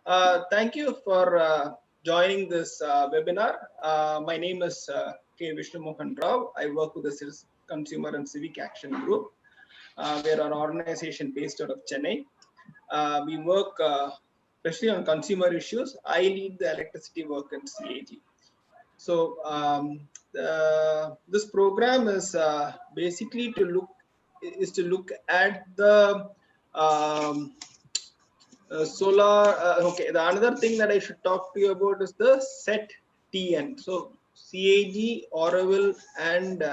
Thank you for joining this webinar. My name is K. Vishnu Mohan Rao. I work with the Consumer and Civic Action Group. We are an organization based out of Chennai. We work especially on consumer issues. I lead the electricity work in CAG. So this program is basically to look at the solar. Okay, the another thing that I should talk to you about is the set TN. So CAG, Auroville, and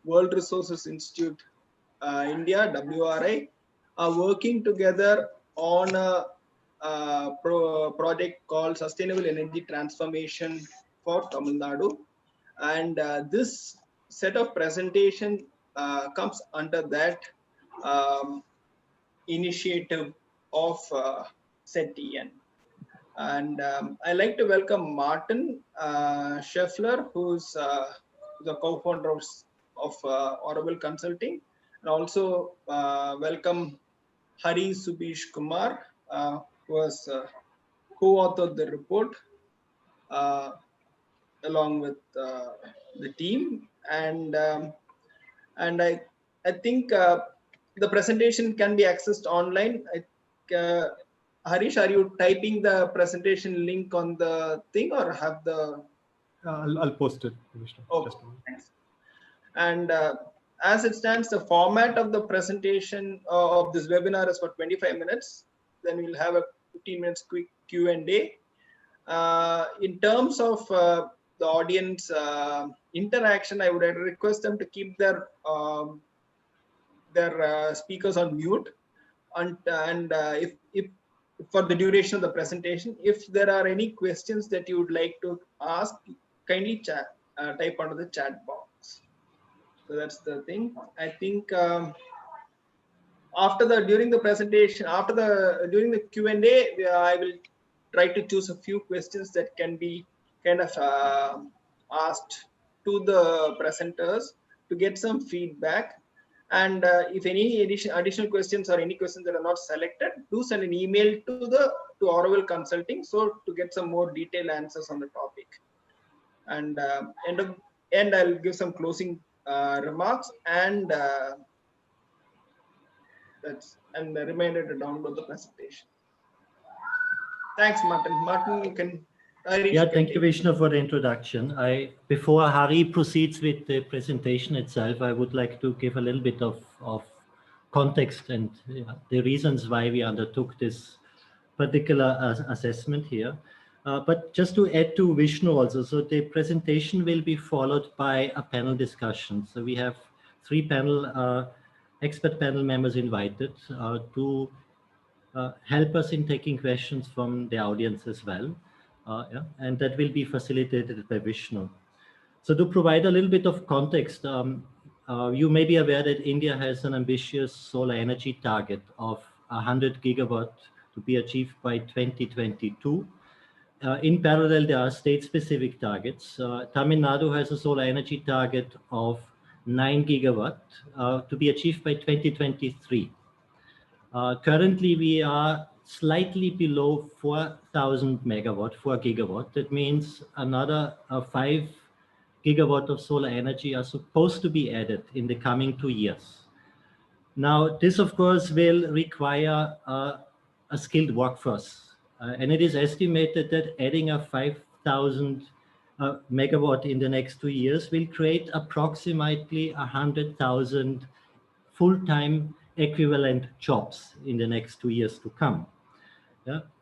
World Resources Institute India (WRI) are working together on a project called Sustainable Energy Transformation for Tamil Nadu, and this set of presentation comes under that initiative of SETIN. And I'd like to welcome Martin Scheffler, who's the co-founder of Auroville Consulting, and also welcome Hari Subish Kumar, who has co-authored the report along with the team. And I think the presentation can be accessed online. Harish, are you typing the presentation link on the thing, or have the? I'll post it. Oh, thanks. And as it stands, the format of the presentation of this webinar is for 25 minutes. Then we'll have a 15 minutes quick Q&A. In terms of the audience interaction, I would request them to keep their speakers on mute, and if for the duration of the presentation. If there are any questions that you would like to ask, kindly type onto the chat box. So that's the thing. I think during the presentation, during the Q&A, I will try to choose a few questions that can be kind of asked to the presenters to get some feedback. And if any additional questions or any questions that are not selected, do send an email to Auroville Consulting, so to get some more detailed answers on the topic. And I'll give some closing remarks, and a reminder to download the presentation. Thanks, Martin. Martin, you can. Thank you, Vishnu, for the introduction. Before Hari proceeds with the presentation itself, I would like to give a little bit of context and the reasons why we undertook this particular assessment here. But just to add to Vishnu also, so the presentation will be followed by a panel discussion. So we have 3 expert panel members invited to help us in taking questions from the audience as well. And that will be facilitated by Vishnu. So to provide a little bit of context, you may be aware that India has an ambitious solar energy target of 100 gigawatt to be achieved by 2022. In parallel, there are state-specific targets. Tamil Nadu has a solar energy target of 9 gigawatt to be achieved by 2023. Currently, we are slightly below 4,000 megawatt, 4 gigawatt. That means another 5 gigawatt of solar energy are supposed to be added in the coming 2 years. Now, this, of course, will require a skilled workforce. And it is estimated that adding a 5,000 megawatt in the next 2 years will create approximately 100,000 full-time equivalent jobs in the next 2 years to come.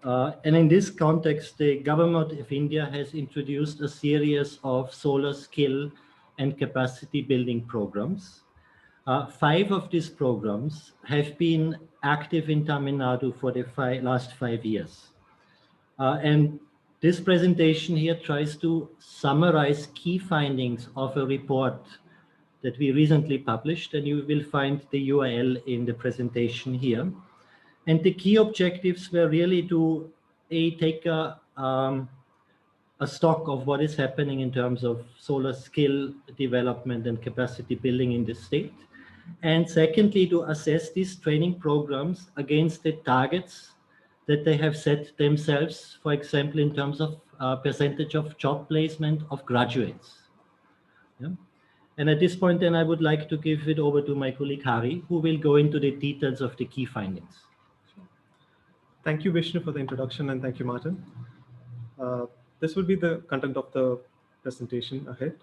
And in this context, the government of India has introduced a series of solar skill and capacity building programs. 5 of these programs have been active in Tamil Nadu for the last 5 years. And this presentation here tries to summarize key findings of a report that we recently published, and you will find the URL in the presentation here. And the key objectives were really to take a stock of what is happening in terms of solar skill development and capacity building in the state. And secondly, to assess these training programs against the targets that they have set themselves, for example, in terms of percentage of job placement of graduates. Yeah? And at this point, then I would like to give it over to my colleague Hari, who will go into the details of the key findings. Thank you, Vishnu, for the introduction, and thank you, Martin. This will be the content of the presentation ahead.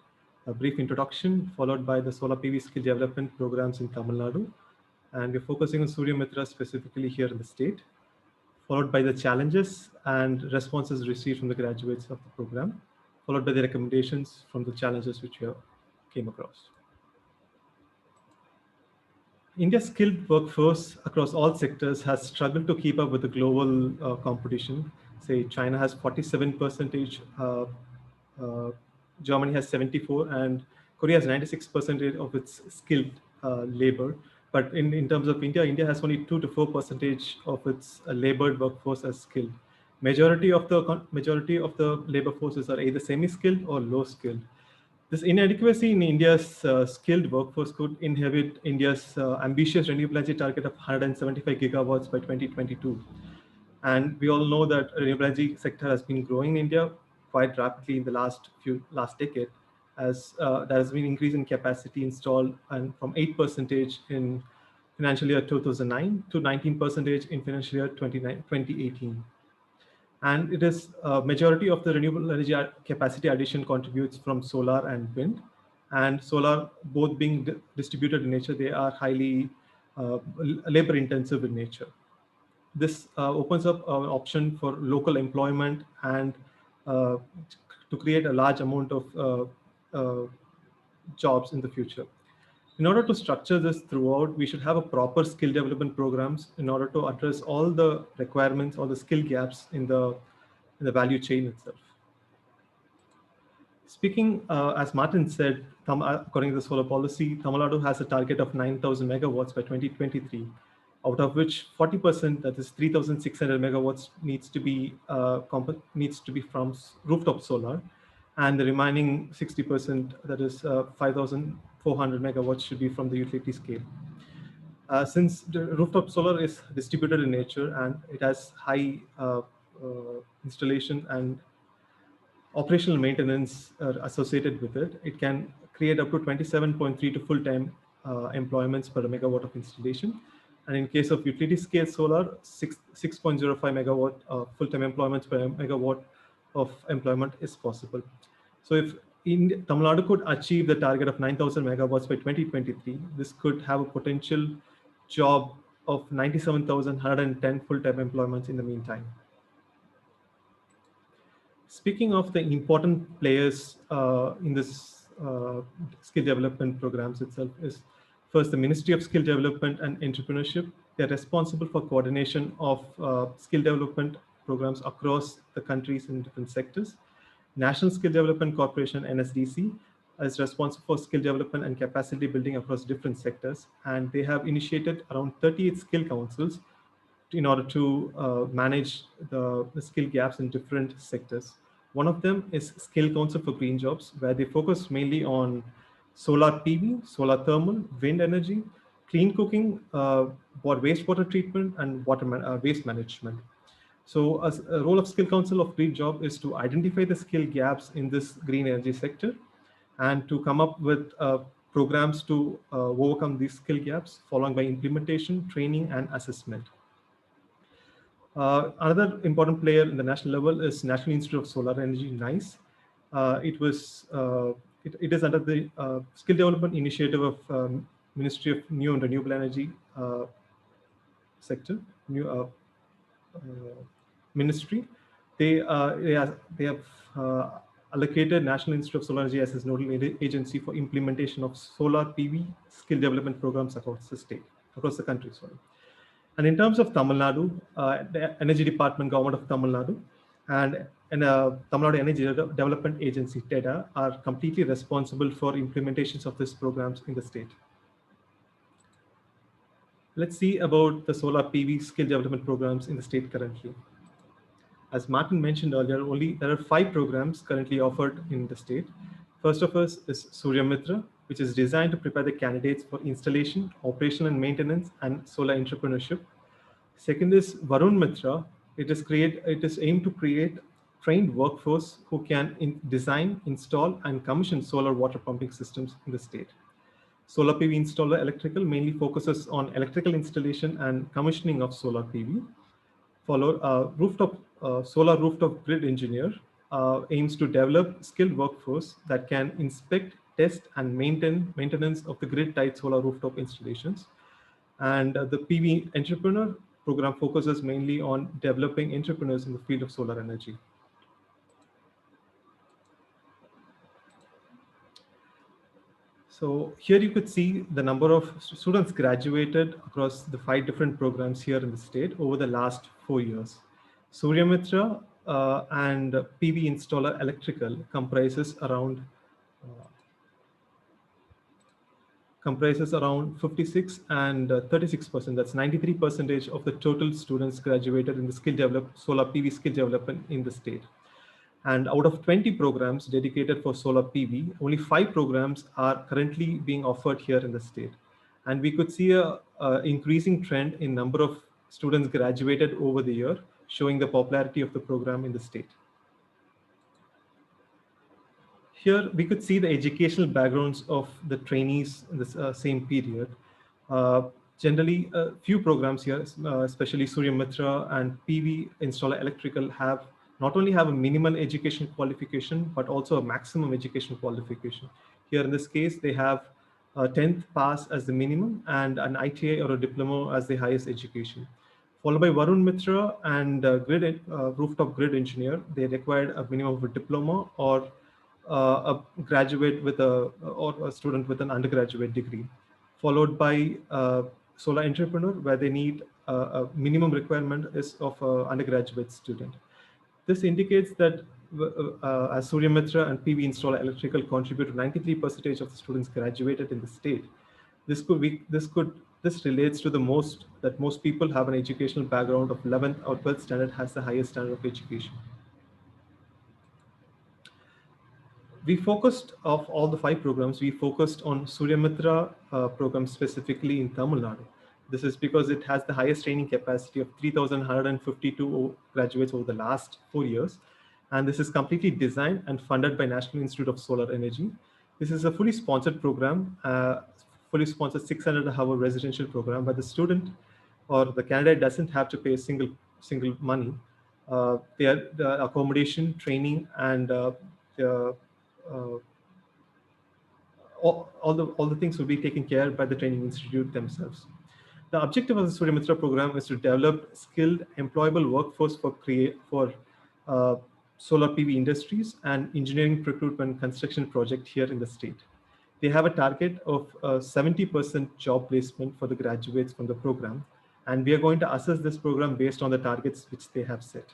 A brief introduction, followed by the solar PV skill development programs in Tamil Nadu. And we're focusing on Surya Mitra specifically here in the state, followed by the challenges and responses received from the graduates of the program, followed by the recommendations from the challenges which we came across. India's skilled workforce across all sectors has struggled to keep up with the global competition. Say China has 47%, Germany has 74%, and Korea has 96% of its skilled labor. But in terms of India, India has only 2 to 4% of its labored workforce as skilled. Majority of the labor forces are either semi-skilled or low-skilled. This inadequacy in India's skilled workforce could inhibit India's ambitious renewable energy target of 175 gigawatts by 2022. And we all know that renewable energy sector has been growing in India quite rapidly in the last decade, as there has been increase in capacity installed, and from 8% in financial year 2009 to 19% in financial year 2018. And it is majority of the renewable energy capacity addition contributes from solar and wind. And solar, both being distributed in nature, they are highly labor intensive in nature. This opens up an option for local employment and to create a large amount of jobs in the future. In order to structure this throughout, we should have a proper skill development programs in order to address all the requirements or the skill gaps in the value chain itself. Speaking, as Martin said, according to the solar policy, Tamil Nadu has a target of 9,000 megawatts by 2023, out of which 40%, that is 3,600 megawatts, needs to be from rooftop solar, and the remaining 60%, that is 5,400 megawatts, should be from the utility scale. Since the rooftop solar is distributed in nature and it has high installation and operational maintenance associated with it, it can create up to 27.3 to full-time employments per megawatt of installation. And in case of utility scale solar, 6.05 megawatt full-time employments per megawatt of employment is possible. So if Tamil Nadu could achieve the target of 9,000 megawatts by 2023, this could have a potential job of 97,110 full-time employments in the meantime. Speaking of the important players in this skill development programs itself is first the Ministry of Skill Development and Entrepreneurship. They're responsible for coordination of skill development programs across the countries in different sectors. National Skill Development Corporation, NSDC, is responsible for skill development and capacity building across different sectors. And they have initiated around 38 skill councils in order to manage the skill gaps in different sectors. One of them is Skill Council for Green Jobs, where they focus mainly on solar PV, solar thermal, wind energy, clean cooking, wastewater treatment, and waste management. So a role of Skill Council of Green Job is to identify the skill gaps in this green energy sector and to come up with programs to overcome these skill gaps, followed by implementation, training, and assessment. Another important player in the national level is National Institute of Solar Energy, NICE. It is under the Skill Development Initiative of Ministry of New and Renewable Energy sector, ministry. They have allocated National Institute of Solar Energy as its nodal agency for implementation of solar PV skill development programs across the country. Sorry. And in terms of Tamil Nadu, the Energy Department, Government of Tamil Nadu, and Tamil Nadu Energy Development Agency, TEDA, are completely responsible for implementations of these programs in the state. Let's see about the solar PV skill development programs in the state currently. As Martin mentioned earlier, there are 5 programs currently offered in the state. First of us is Surya Mitra, which is designed to prepare the candidates for installation, operation and maintenance, and solar entrepreneurship. Second is Varun Mitra, It is aimed to create trained workforce who can design, install, and commission solar water pumping systems in the state. Solar PV installer electrical mainly focuses on electrical installation and commissioning of solar PV. Followed, solar rooftop grid engineer aims to develop skilled workforce that can inspect, test, and maintain maintenance of the grid-tied solar rooftop installations. And the PV entrepreneur program focuses mainly on developing entrepreneurs in the field of solar energy. So here you could see the number of students graduated across the 5 different programs here in the state over the last 4 years. Surya Mitra and PV installer electrical comprises around 56 and 36%. That's 93% of the total students graduated in the solar PV skill development in the state. And out of 20 programs dedicated for solar PV, only 5 programs are currently being offered here in the state. And we could see a increasing trend in number of students graduated over the year, showing the popularity of the program in the state. Here we could see the educational backgrounds of the trainees in this same period. Generally, a few programs here, especially Surya Mitra and PV installer electrical, not only have a minimal education qualification, but also a maximum education qualification. Here in this case, they have a 10th pass as the minimum and an ITI or a diploma as the highest education. Followed by Varun Mitra and rooftop grid engineer. They required a minimum of a diploma or a graduate or a student with an undergraduate degree. Followed by solar entrepreneur, where they need a minimum requirement is of an undergraduate student. This indicates that as Surya Mitra and PV installer electrical contribute to 93% of the students graduated in the state. This relates to that most people have an educational background of 11th or 12th standard has the highest standard of education. We focused, of all the 5 programs, we focused on Surya Mitra program specifically in Tamil Nadu. This is because it has the highest training capacity of 3,152 graduates over the last 4 years. And this is completely designed and funded by National Institute of Solar Energy. This is a fully sponsored program, fully sponsored 600-hour residential program, where the student or the candidate doesn't have to pay a single money. The accommodation, training, and all the things will be taken care by the training institute themselves. The objective of the Surya Mitra program is to develop skilled, employable workforce for solar PV industries and engineering recruitment construction project here in the state. They have a target of 70% job placement for the graduates from the program, and we are going to assess this program based on the targets which they have set.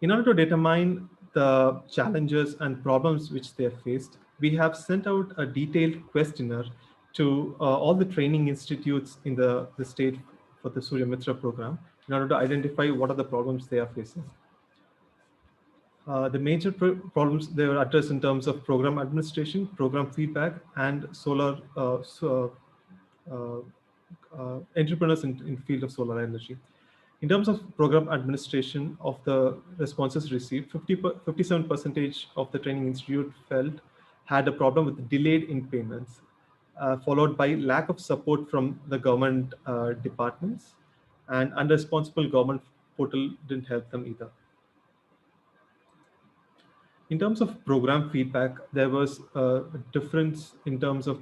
In order to determine the challenges and problems which they have faced, we have sent out a detailed questionnaire to all the training institutes in the state for the Surya Mitra program in order to identify what are the problems they are facing. The major problems they were addressed in terms of program administration, program feedback, and solar entrepreneurs in the field of solar energy. In terms of program administration of the responses received, 57% of the training institute felt had a problem with delayed in payments, followed by lack of support from the government departments, and unresponsible government portal didn't help them either. In terms of program feedback, there was a difference in terms of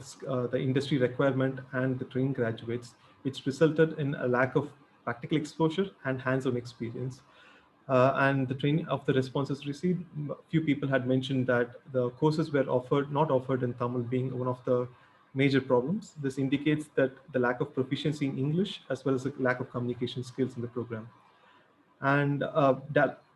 the industry requirement and the training graduates, which resulted in a lack of practical exposure and hands-on experience. And the training of the responses received, few people had mentioned that the courses were not offered in Tamil being one of the major problems. This indicates that the lack of proficiency in English as well as the lack of communication skills in the program. And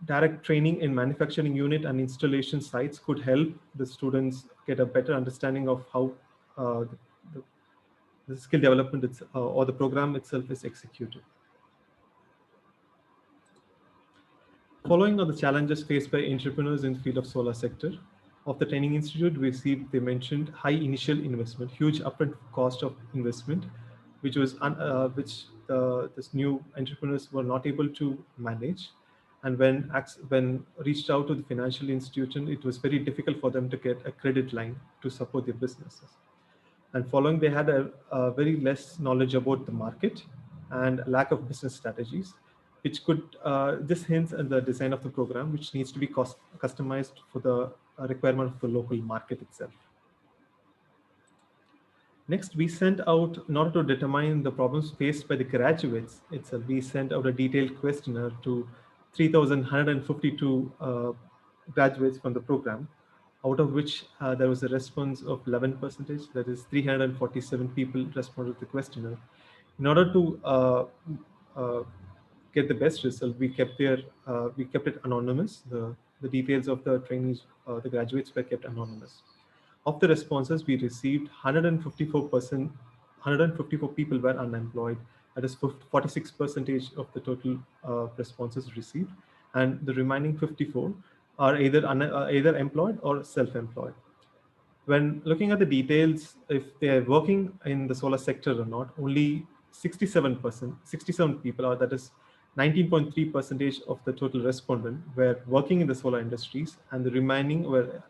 direct training in manufacturing unit and installation sites could help the students get a better understanding of how the skill development or the program itself is executed. Following are the challenges faced by entrepreneurs in the field of solar sector. Of the training institute, they mentioned high initial investment, huge upfront cost of investment, which the this new entrepreneurs were not able to manage. And when reached out to the financial institution, it was very difficult for them to get a credit line to support their businesses. And following, they had a very less knowledge about the market and a lack of business strategies, which could this hints at the design of the program, which needs to be customized for the requirement of the local market itself. Next, we sent out, in order to determine the problems faced by the graduates itself, we sent out a detailed questionnaire to 3,152 graduates from the program, out of which there was a response of 11%, that is 347 people responded to the questionnaire. In order to get the best result, we kept it anonymous. The details of the trainees, the graduates were kept anonymous. Of the responses we received, 154 people were unemployed. That is 46% of the total responses received, and the remaining 54 are either employed or self-employed. When looking at the details, if they are working in the solar sector or not, only 67 people, or that is 19.3% of the total respondent were working in the solar industries, and the remaining were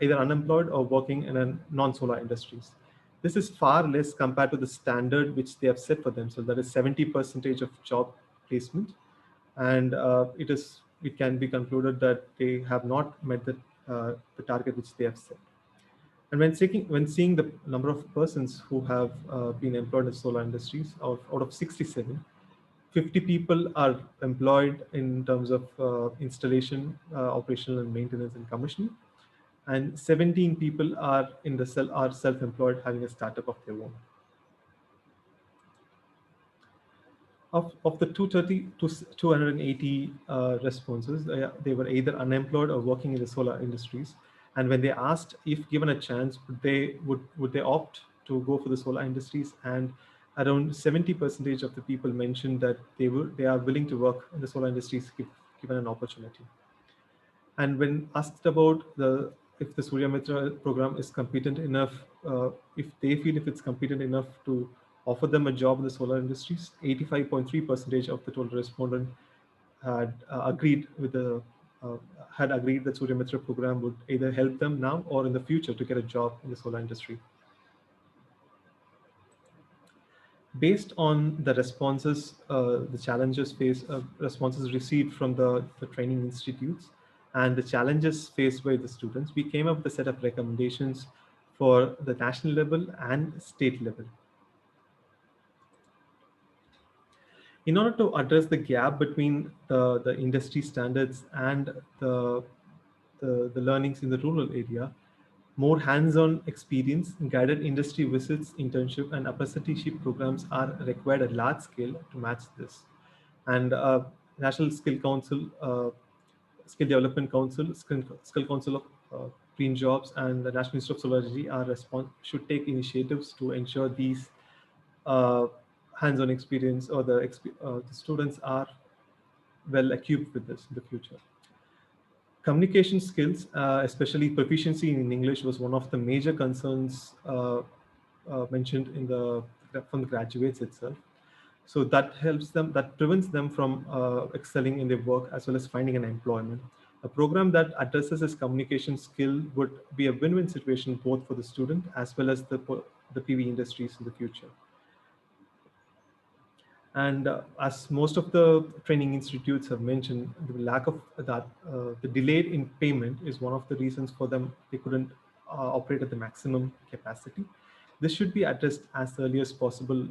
either unemployed or working in a non-solar industries. This is far less compared to the standard which they have set for themselves, that is 70% of job placement, and it can be concluded that they have not met the target which they have set. And when seeing the number of persons who have been employed in solar industries, out of 67, 50 people are employed in terms of installation, operational and maintenance and commissioning, and 17 people are self-employed, having a startup of their own. Of the 280 responses, they were either unemployed or working in the solar industries. And when they asked if given a chance, would they opt to go for the solar industries, and around 70% of the people mentioned that they are willing to work in the solar industries if given an opportunity. And when asked about if the Surya Mitra program is competent enough, if they feel if it's competent enough to offer them a job in the solar industries, 85.3% of the total respondent had agreed that Surya Mitra program would either help them now or in the future to get a job in the solar industry. Based on the responses, the challenges responses received from the training institutes, and the challenges faced by the students, we came up with a set of recommendations for the national level and state level. In order to address the gap between the industry standards and the learnings in the rural area, more hands-on experience, guided industry visits, internship, and apprenticeship programs are required at large scale to match this. And National Skill Council, Skill Development Council, Skill Council of Green Jobs, and the National Institute of Solar Energy should take initiatives to ensure these hands-on experience or the students are well equipped with this in the future. Communication skills, especially proficiency in English, was one of the major concerns mentioned from the graduates itself. So that prevents them from excelling in their work as well as finding an employment. A program that addresses this communication skill would be a win-win situation both for the student as well as the PV industries in the future. And as most of the training institutes have mentioned, the lack of that, the delay in payment is one of the reasons for them. They couldn't operate at the maximum capacity. This should be addressed as early as possible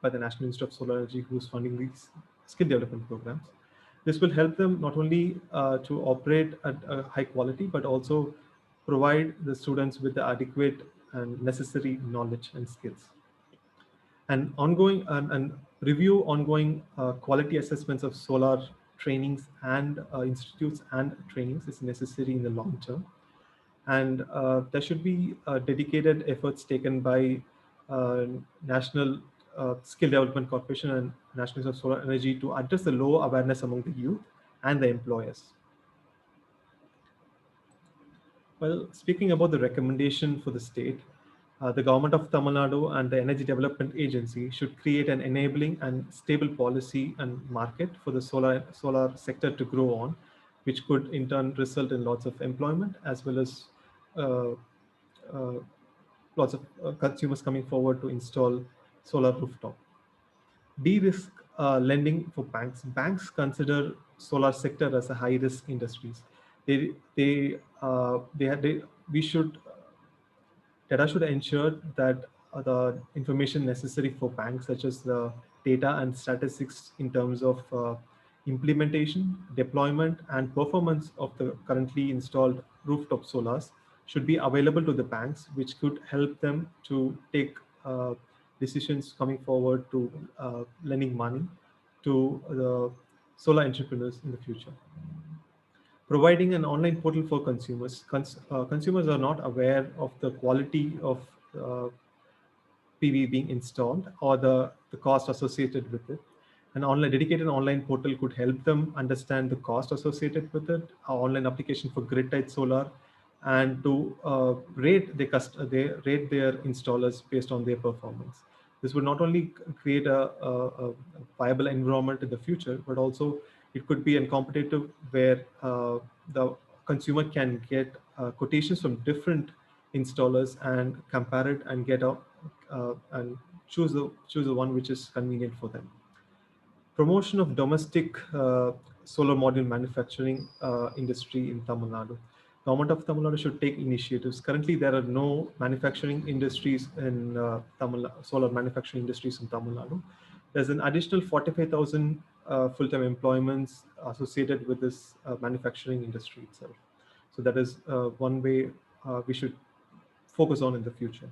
by the National Institute of Solar Energy, who's funding these skill development programs. This will help them not only to operate at a high quality, but also provide the students with the adequate and necessary knowledge and skills. And review ongoing quality assessments of solar trainings and institutes and trainings is necessary in the long term. And there should be dedicated efforts taken by National Skill Development Corporation and National Institute of Solar Energy to address the low awareness among the youth and the employers. Well, speaking about the recommendation for the state, The government of Tamil Nadu and the Energy Development Agency should create an enabling and stable policy and market for the solar sector to grow on, which could in turn result in lots of employment as well as uh, uh, lots of consumers coming forward to install solar rooftop. De-risk lending for banks. Banks consider solar sector as a high-risk industries. We should Data should ensure that the information necessary for banks, such as the data and statistics in terms of implementation, deployment, and performance of the currently installed rooftop solars, should be available to the banks, which could help them to take decisions coming forward to lending money to the solar entrepreneurs in the future. Providing an online portal for consumers. Consumers are not aware of the quality of PV being installed or the cost associated with it. An dedicated online portal could help them understand the cost associated with it, an online application for grid-tied solar, and to rate their installers based on their performance. This would not only create a viable environment in the future, but also it could be a competitive where the consumer can get quotations from different installers and compare it and get and choose the one which is convenient for them. Promotion of domestic solar module manufacturing industry in Tamil Nadu. Government of Tamil Nadu should take initiatives. Currently, there are no manufacturing industries in solar manufacturing industries in Tamil Nadu. There's an additional 45,000 full-time employments associated with this manufacturing industry itself. So that is one way we should focus on in the future.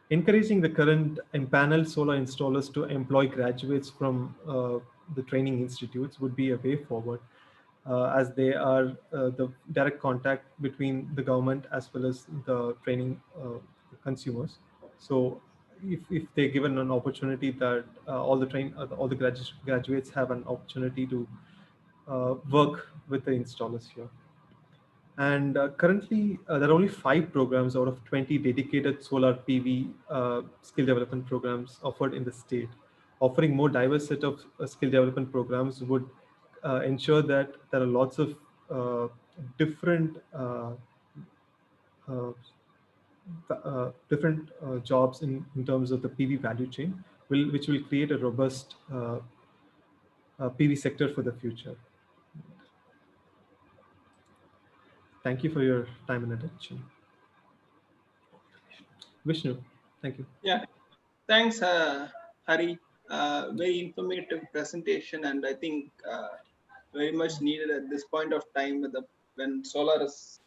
Encouraging the current empaneled solar installers to employ graduates from the training institutes would be a way forward, as they are the direct contact between the government as well as the training consumers. So if they're given an opportunity that all the graduates have an opportunity to work with the installers here. And currently, there are only 5 programs out of 20 dedicated solar PV skill development programs offered in the state. Offering more diverse set of skill development programs would ensure that there are lots of different jobs in terms of the PV value chain, which will create a robust PV sector for the future. Thank you for your time and attention. Vishnu, thank you. Yeah, thanks, Hari. Very informative presentation, and I think very much needed at this point of time when solar is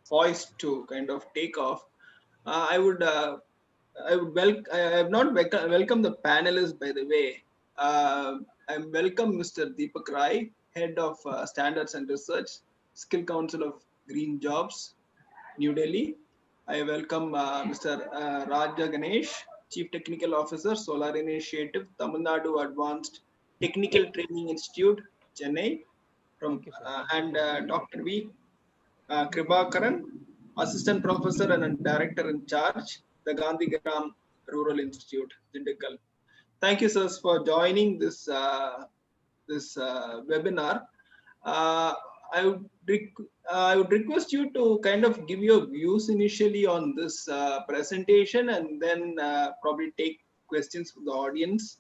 poised to kind of take off. I have not welcome the panelists, by the way. I welcome Mr. Deepak Rai, Head of Standards and Research, Skill Council of Green Jobs, New Delhi. I welcome Mr. Raja Ganesh, Chief Technical Officer, Solar Initiative, Tamil Nadu Advanced Technical Training Institute, Chennai, and Dr. V. Kribakaran, Assistant Professor and Director in Charge, the Gandhigram Rural Institute, Dindigul. Thank you, sirs, for joining this webinar. I would request you to kind of give your views initially on this presentation, and then probably take questions from the audience,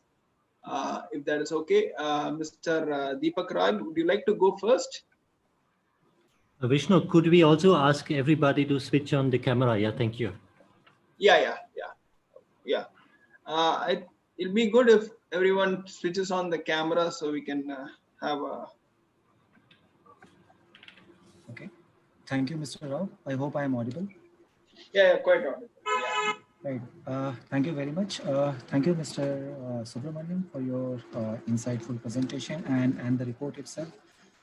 if that is okay. Mr. Deepak Raj, would you like to go first? Vishnu, could we also ask everybody to switch on the camera? Yeah, thank you. Yeah. It'll be good if everyone switches on the camera so we can have a... Okay. Thank you, Mr. Rao. I hope I am audible. Yeah, quite audible. Yeah. Right. Thank you very much. Thank you, Mr. Subramaniam, for your insightful presentation and the report itself.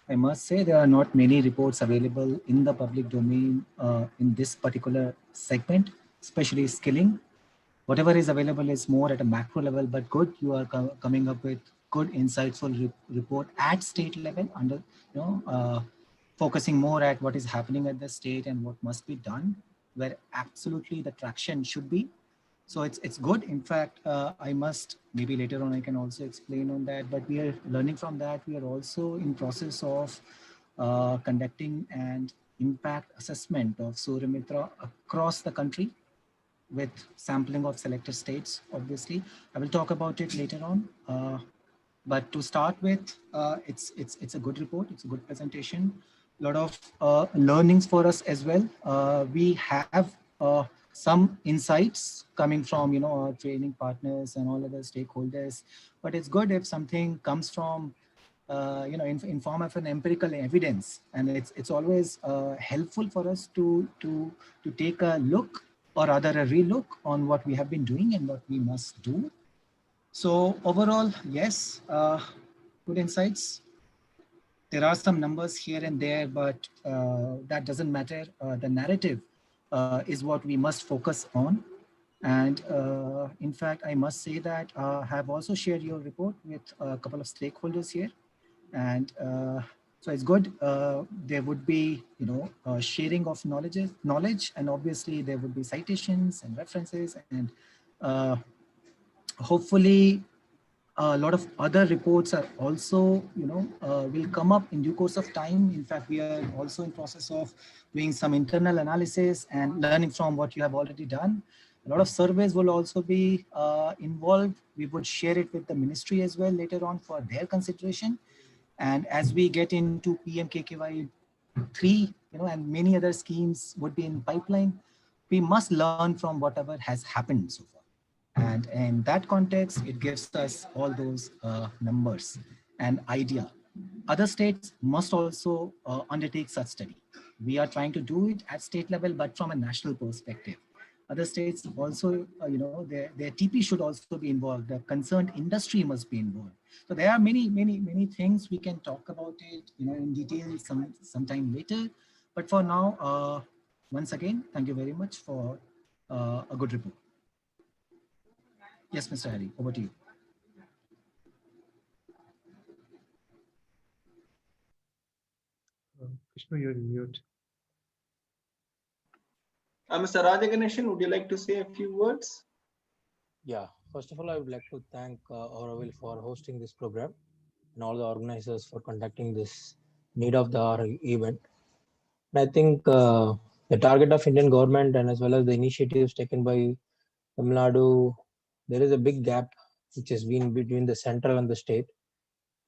I must say there are not many reports available in the public domain in this particular segment, especially skilling. Whatever is available is more at a macro level, but good. You are coming up with good, insightful report at state level, focusing more at what is happening at the state and what must be done. where absolutely the traction should be. So it's good. In fact, I must, maybe later on I can also explain on that, but we are learning from that. We are also in process of conducting an impact assessment of Suryamitra across the country with sampling of selected states, obviously. I will talk about it later on. But to start with, it's a good report. It's a good presentation. A lot of learnings for us as well. We have some insights coming from our training partners and all other stakeholders. But it's good if something comes from in form of an empirical evidence, and it's always helpful for us to take a look, or rather a relook on what we have been doing and what we must do. So overall, yes, good insights. There are some numbers here and there, but that doesn't matter. The narrative is what we must focus on. And in fact, I must say that I have also shared your report with a couple of stakeholders here. And so it's good. There would be, sharing of knowledge, and obviously there would be citations and references, and hopefully a lot of other reports are also, will come up in due course of time. In fact, we are also in process of doing some internal analysis and learning from what you have already done. A lot of surveys will also be involved. We would share it with the ministry as well later on for their consideration. And as we get into PMKKY 3, and many other schemes would be in pipeline, we must learn from whatever has happened so far. And in that context, it gives us all those numbers and idea. Other states must also undertake such study. We are trying to do it at state level, but from a national perspective. Other states also, their TP should also be involved. The concerned industry must be involved. So there are many things we can talk about it, in detail sometime later. But for now, once again, thank you very much for a good report. Yes, Mr. Hari, over to you. Krishna, you're in mute. Mr. Rajaganeshan, would you like to say a few words? Yeah, first of all, I would like to thank Auroville for hosting this program and all the organizers for conducting this need of the hour event. And I think the target of Indian government and as well as the initiatives taken by Tamil Nadu, there is a big gap which has been between the central and the state,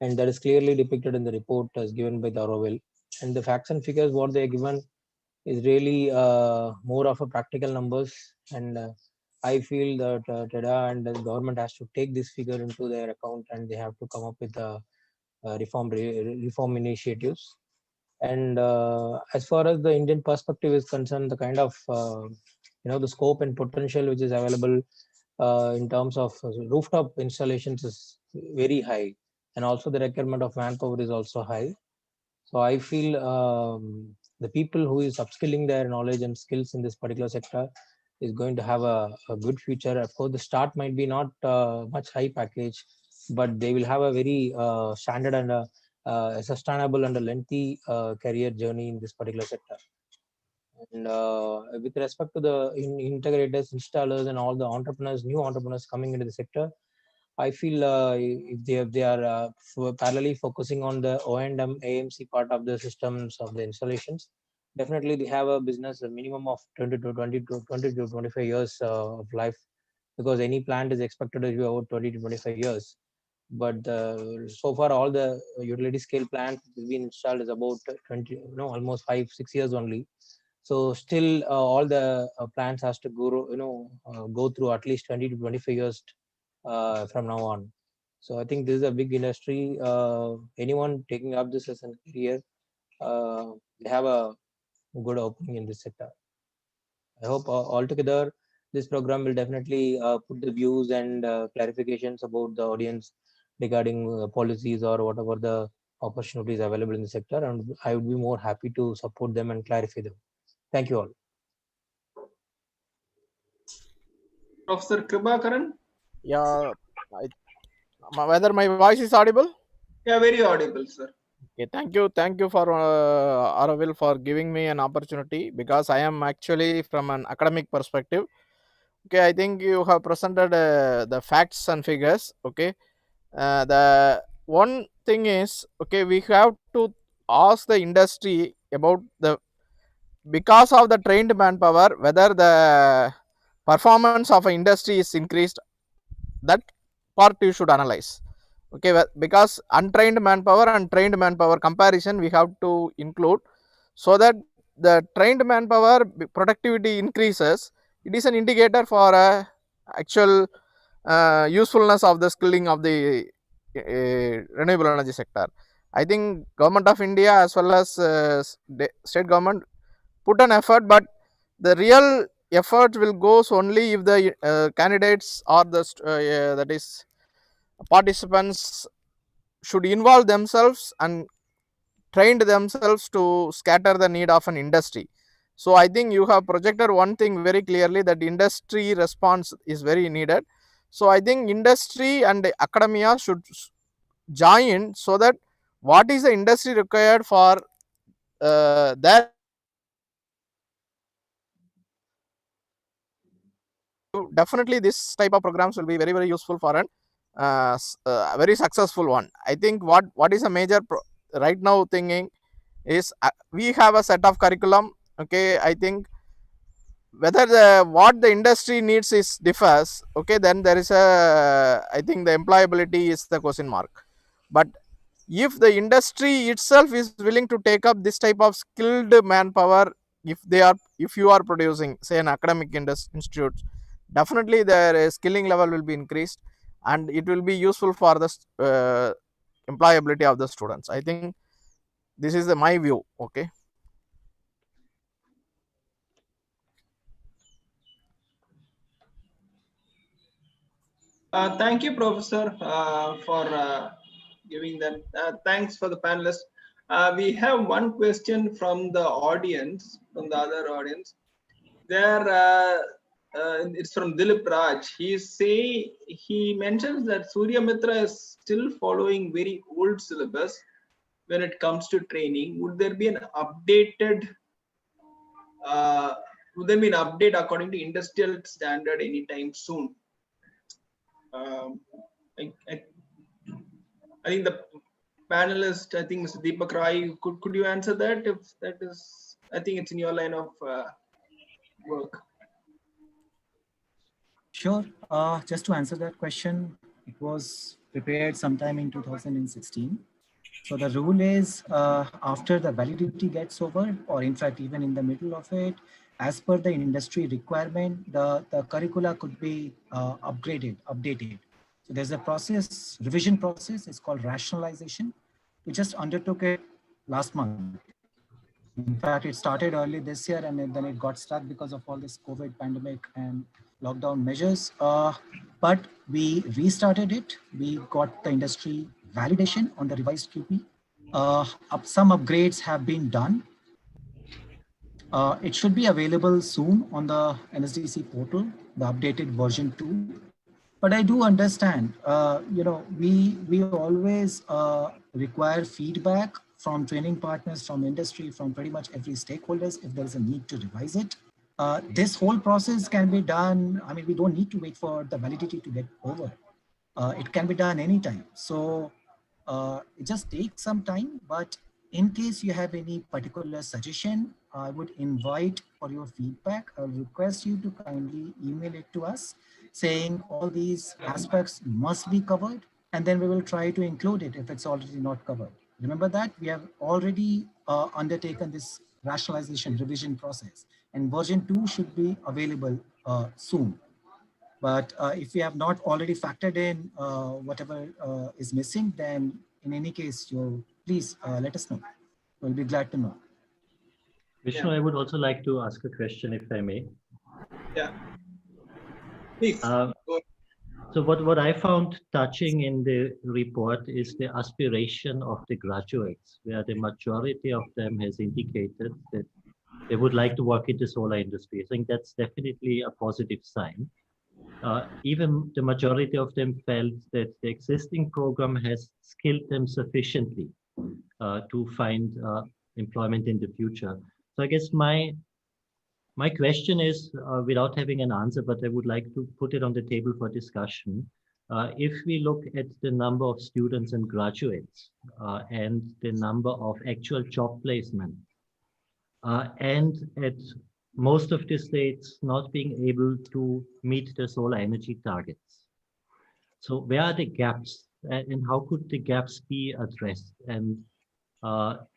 and that is clearly depicted in the report as given by the Auroville. And the facts and figures what they are given is really more of a practical numbers, and I feel that TEDA and the government has to take this figure into their account, and they have to come up with reform initiatives. And as far as the Indian perspective is concerned, the kind of the scope and potential which is available in terms of rooftop installations is very high, and also the requirement of manpower is also high. So I feel the people who is upskilling their knowledge and skills in this particular sector is going to have a good future. Of course, the start might be not much high package, but they will have a very standard and a sustainable and a lengthy career journey in this particular sector. And with respect to the integrators, installers, and all the entrepreneurs, new entrepreneurs coming into the sector, I feel if they are parallelly focusing on the O&M AMC part of the systems of the installations, definitely they have a business a minimum of 20 to 25 years of life, because any plant is expected to be about 20 to 25 years. But so far all the utility scale plants has been installed is about 20, almost 5-6 years only. So still all the plants has to go through at least 20 to 25 years from now on. So I think this is a big industry. Anyone taking up this as a career, they have a good opening in this sector. I hope altogether this program will definitely put the views and clarifications about the audience regarding policies or whatever the opportunities available in the sector, and I would be more happy to support them and clarify them. Thank you all. Professor Kribakaran? Yeah, whether my voice is audible? Yeah, very audible, sir. Okay, thank you for Auroville for giving me an opportunity, because I am actually from an academic perspective. Okay, I think you have presented the facts and figures. Okay, the one thing is, okay, we have to ask the industry about the, because of the trained manpower, whether the performance of an industry is increased. That part you should analyze. Okay, because untrained manpower and trained manpower comparison we have to include, so that the trained manpower productivity increases. It is an indicator for actual usefulness of the skilling of the renewable energy sector. I think government of India as well as state government put an effort, but the real effort will goes only if the candidates or the that is participants should involve themselves and trained themselves to scatter the need of an industry. So I think you have projected one thing very clearly, that industry response is very needed. So I think industry and academia should join, so that what is the industry required for their definitely this type of programs will be very useful for an very successful one. I think what is a major right now thinking is, we have a set of curriculum. Okay, I think whether the what the industry needs is differs. Okay, then there is a, I think the employability is the question mark. But if the industry itself is willing to take up this type of skilled manpower, if you are producing say an academic institute, definitely the skilling level will be increased, and it will be useful for the employability of the students. I think this is my view. Okay. Thank you, Professor, for giving that. Thanks for the panelists. We have one question from the audience, from the other audience. There, it's from Dilip Raj. He mentions that Surya Mitra is still following very old syllabus when it comes to training. Would there be an updated? Would there be an update according to industrial standard anytime soon? I think the panelist, I think Mr. Deepak Rai, could you answer that? If that is, I think it's in your line of work. Sure. Just to answer that question, it was prepared sometime in 2016. So the rule is after the validity gets over, or in fact, even in the middle of it, as per the industry requirement, the curricula could be updated. So there's a process, revision process, it's called rationalization. We just undertook it last month. In fact, it started early this year and then it got stuck because of all this COVID pandemic and lockdown measures. But we restarted it. We got the industry validation on the revised QP. Some upgrades have been done. It should be available soon on the NSDC portal, the updated version 2. But I do understand, we always require feedback from training partners, from industry, from pretty much every stakeholders if there is a need to revise it. This whole process can be done. I mean, we don't need to wait for the validity to get over. It can be done anytime. So it just takes some time, but in case you have any particular suggestion, I would invite for your feedback. I'll request you to kindly email it to us saying all these aspects must be covered, and then we will try to include it if it's already not covered. Remember that we have already undertaken this rationalization revision process, and version 2 should be available soon. But if we have not already factored in whatever is missing, then in any case, please let us know. We'll be glad to know. Vishnu, I would also like to ask a question, if I may. Yeah. Please. So what I found touching in the report is the aspiration of the graduates, where the majority of them has indicated that they would like to work in the solar industry. I think that's definitely a positive sign. Even the majority of them felt that the existing program has skilled them sufficiently. to find employment in the future. So I guess my question is, without having an answer, but I would like to put it on the table for discussion. If we look at the number of students and graduates and the number of actual job placement, and at most of the states not being able to meet the solar energy targets. So where are the gaps, and how could the gaps be addressed? And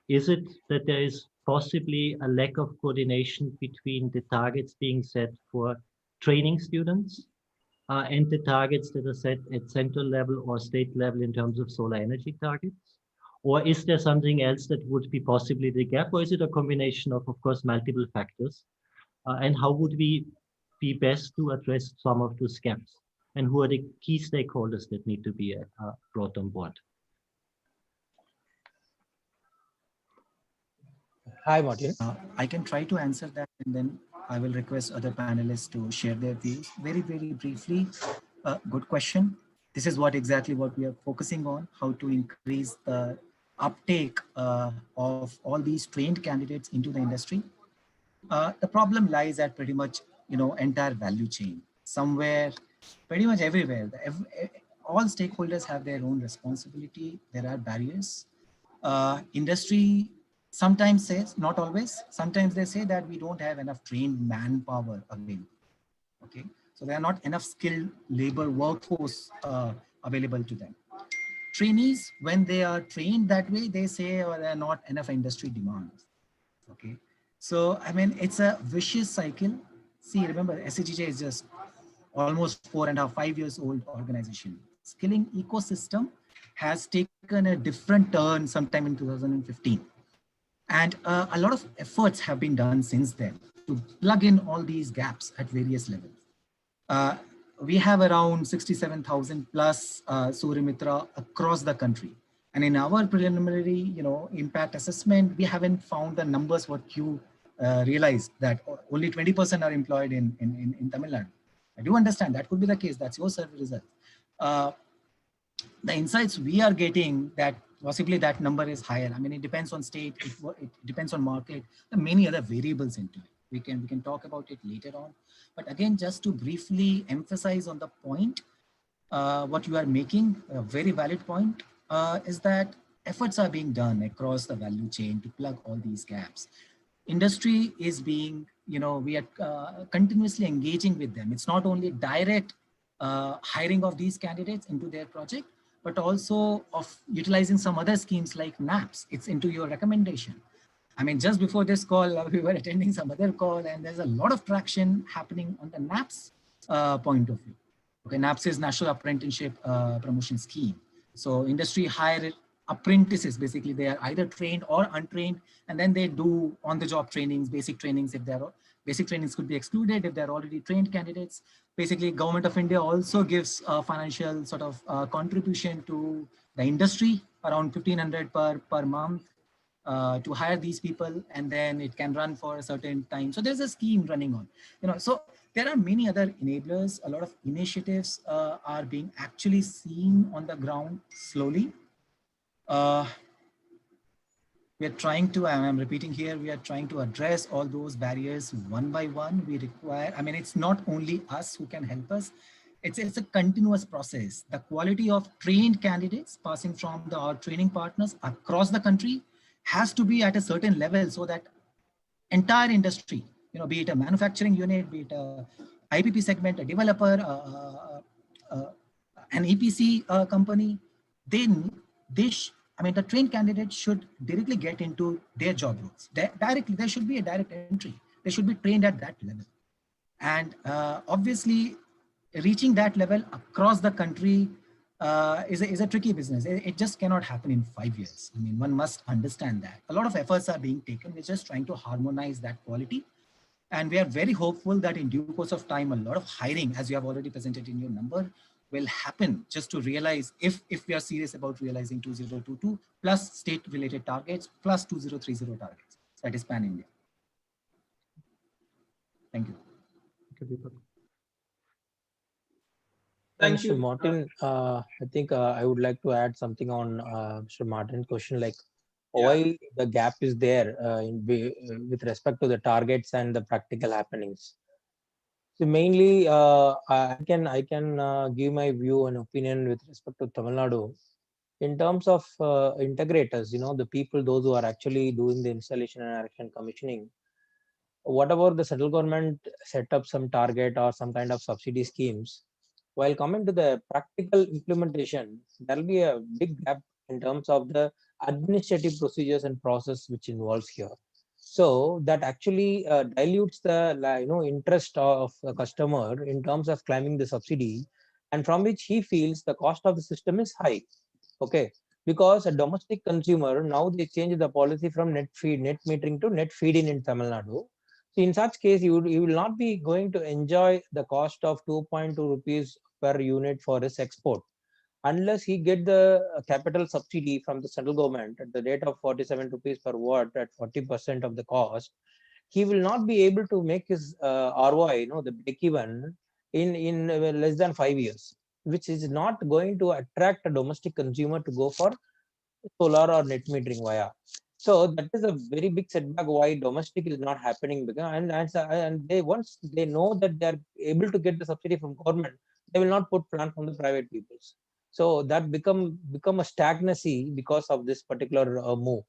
is it that there is possibly a lack of coordination between the targets being set for training students and the targets that are set at central level or state level in terms of solar energy targets? Or is there something else that would be possibly the gap, or is it a combination of course, multiple factors? And how would we be best to address some of those gaps? And who are the key stakeholders that need to be brought on board? Hi, Martin. I can try to answer that, and then I will request other panelists to share their views. Very, very briefly, good question. This is exactly what we are focusing on, how to increase the uptake of all these trained candidates into the industry. The problem lies at pretty much, entire value chain. Somewhere, pretty much everywhere, all stakeholders have their own responsibility. There are barriers. Industry sometimes says, not always, sometimes they say that we don't have enough trained manpower available. Okay, so there are not enough skilled labor workforce available to them. Trainees, when they are trained that way, they say there are not enough industry demands. Okay, so I mean, it's a vicious cycle. See, remember, SCGJ is just almost 4.5, 5 years old organization. Skilling ecosystem has taken a different turn sometime in 2015. And a lot of efforts have been done since then to plug in all these gaps at various levels. We have around 67,000 plus Surimitra across the country. And in our preliminary, impact assessment, we haven't found the numbers what you realized, that only 20% are employed in Tamil Nadu. I do understand that could be the case. That's your survey result. The insights we are getting that possibly that number is higher. I mean, it depends on state, it depends on market, and many other variables into it. We can talk about it later on. But again, just to briefly emphasize on the point, what you are making, a very valid point, is that efforts are being done across the value chain to plug all these gaps. Industry is being, we are continuously engaging with them. It's not only direct hiring of these candidates into their project, but also of utilizing some other schemes like NAPS. It's into your recommendation. I mean, just before this call, we were attending some other call, and there's a lot of traction happening on the NAPS point of view. Okay, NAPS is National Apprenticeship Promotion Scheme. So industry hire apprentices, basically they are either trained or untrained, and then they do on-the-job trainings, basic trainings. If they're basic trainings could be excluded if they're already trained candidates. Basically, Government of India also gives a financial sort of contribution to the industry, around 1,500 per month to hire these people, and then it can run for a certain time. So there's a scheme running on, so there are many other enablers. A lot of initiatives are being actually seen on the ground slowly. We are trying to, I'm repeating here, we are trying to address all those barriers one by one. We require, I mean, it's not only us who can help us. It's a continuous process. The quality of trained candidates passing from our training partners across the country has to be at a certain level so that entire industry, be it a manufacturing unit, be it a IPP segment, a developer, an EPC company, I mean, the trained candidates should directly get into their job roles. Directly, there should be a direct entry. They should be trained at that level. And obviously, reaching that level across the country is a tricky business. It just cannot happen in 5 years. I mean, one must understand that. A lot of efforts are being taken. We're just trying to harmonize that quality. And we are very hopeful that in due course of time, a lot of hiring, as you have already presented in your number, will happen just to realize if we are serious about realizing 2022 plus state related targets plus 2030 targets. That is pan India. Thank you. Thank you, Mr. Martin. I think I would like to add something on Mr. Martin's question. Like, why the gap is there with respect to the targets and the practical happenings. So mainly, I can give my view and opinion with respect to Tamil Nadu in terms of integrators. The people, those who are actually doing the installation and erection commissioning. Whatever the central government set up some target or some kind of subsidy schemes, while coming to the practical implementation, there will be a big gap in terms of the administrative procedures and process which involves here. So that actually dilutes the interest of a customer in terms of claiming the subsidy, and from which he feels the cost of the system is high. Okay, because a domestic consumer, now they change the policy from net metering to net feed-in Tamil Nadu. So in such case, you will not be going to enjoy the cost of 2.2 rupees per unit for his export unless he get the capital subsidy from the central government at the rate of 47 rupees per watt at 40% of the cost. He will not be able to make his ROI, the break even in less than 5 years, which is not going to attract a domestic consumer to go for solar or net metering via. So that is a very big setback why domestic is not happening, because and they, once they know that they are able to get the subsidy from government, they will not put plant from the private peoples. So that become a stagnancy because of this particular move.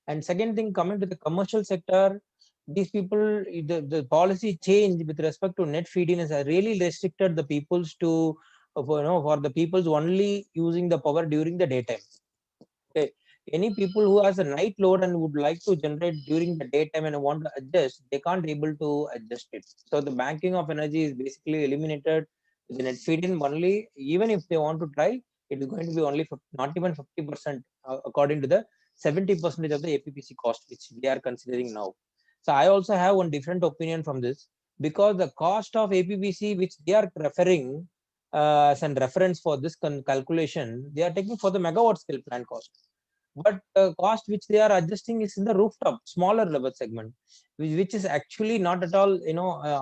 And second thing, coming to the commercial sector, these people, the policy change with respect to net feed-in has really restricted the peoples to, for the peoples only using the power during the daytime. Okay. Any people who has a night load and would like to generate during the daytime and want to adjust, they can't able to adjust it. So the banking of energy is basically eliminated. The net feed-in only, even if they want to try, it is going to be only not even 50% according to the 70% of the APPC cost, which we are considering now. So I also have one different opinion from this, because the cost of APPC, which they are referring as a reference for this calculation, they are taking for the megawatt scale plant cost. But the cost which they are adjusting is in the rooftop, smaller level segment, which is actually not at all,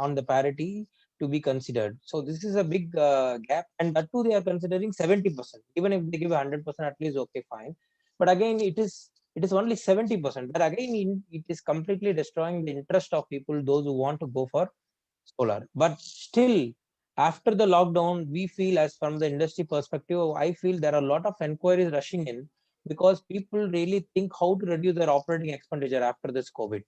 on the parity to be considered. So this is a big gap, and that too they are considering 70%. Even if they give 100%, at least okay, fine. But again, it is only 70%. But again, it is completely destroying the interest of people, those who want to go for solar. But still, after the lockdown, we feel, as from the industry perspective, I feel there are a lot of inquiries rushing in, because people really think how to reduce their operating expenditure after this COVID.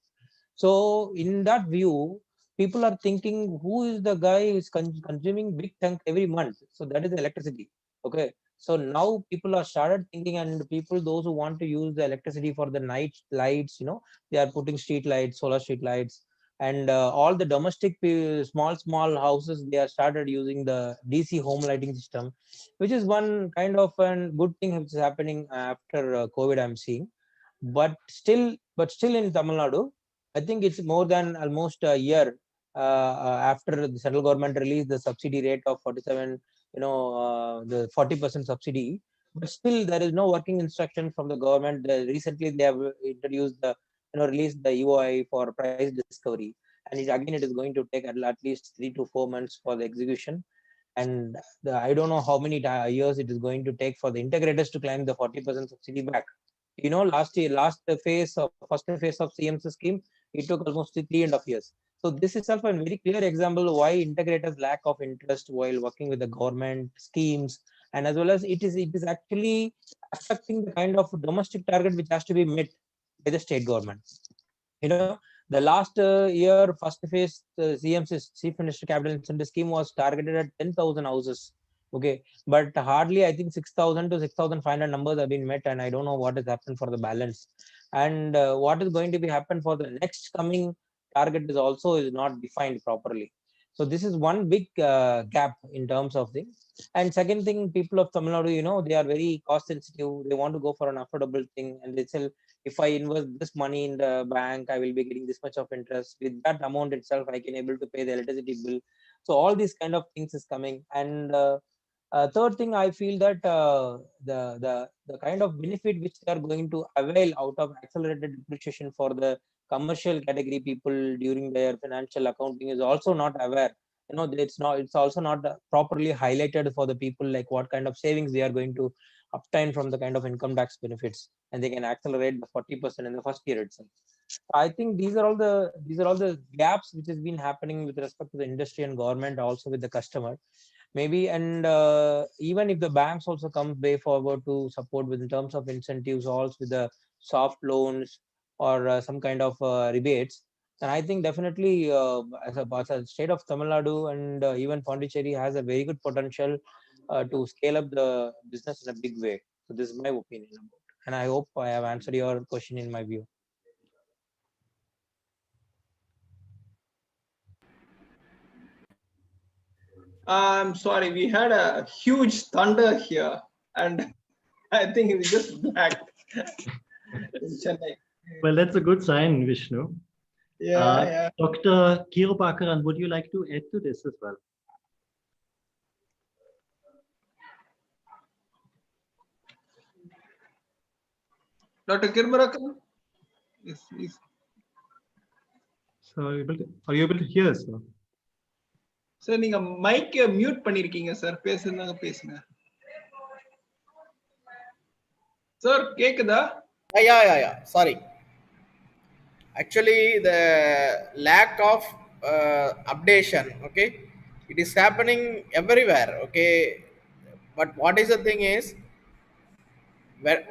So in that view, people are thinking, who is the guy who is consuming big chunk every month? So that is the electricity. Okay. So now people are started thinking, and people, those who want to use the electricity for the night lights, they are putting street lights, solar street lights, and all the domestic small houses, they are started using the DC home lighting system, which is one kind of a good thing which is happening after COVID, I'm seeing. But still in Tamil Nadu, I think it's more than almost a year after the central government released the subsidy rate of 47, the 40% subsidy. But still, there is no working instruction from the government. Recently, they have introduced the, released the EOI for price discovery, and it is going to take at least 3 to 4 months for the execution. And I don't know how many years it is going to take for the integrators to claim the 40% subsidy back. Last first phase of CM's scheme, it took almost 3.5 years. So this is also a very clear example why integrators lack of interest while working with the government schemes, and as well as it is actually affecting the kind of domestic target which has to be met by the state government. The last year, first phase CM's Chief Minister Capital Incentive Scheme was targeted at 10,000 houses. Okay, but hardly, I think 6,000 to 6,500 numbers have been met, and I don't know what has happened for the balance. And what is going to be happen for the next coming target is not defined properly. So this is one big gap in terms of things. And second thing, people of Tamil Nadu, they are very cost sensitive. They want to go for an affordable thing, and they say, if I invest this money in the bank, I will be getting this much of interest. With that amount itself, I can able to pay the electricity bill. So all these kind of things is coming. And third thing, I feel that the kind of benefit which they are going to avail out of accelerated depreciation for the commercial category people during their financial accounting is also not aware. It's also not properly highlighted for the people, like what kind of savings they are going to obtain from the kind of income tax benefits, and they can accelerate the 40% in the first year itself. I think these are all the gaps which has been happening with respect to the industry and government, also with the customer. Maybe, and even if the banks also come way forward to support with in terms of incentives, also with the soft loans or some kind of rebates, then I think definitely as a state of Tamil Nadu and even Pondicherry has a very good potential to scale up the business in a big way. So this is my opinion about it. And I hope I have answered your question in my view. I'm sorry, we had a huge thunder here, and I think it was just black in Chennai. Well, that's a good sign, Vishnu. Yeah. Dr. Kirupakaran, would you like to add to this as well? Dr. Kirupakaran? So are you able to hear us? Sir, நீங்க mic mute பண்ணிருக்கீங்க sir, பேசுங்க பேசுங்க. Sir கேக்குதா? Yeah. Sorry. Actually, the lack of updation, okay, it is happening everywhere, okay. But what is the thing is,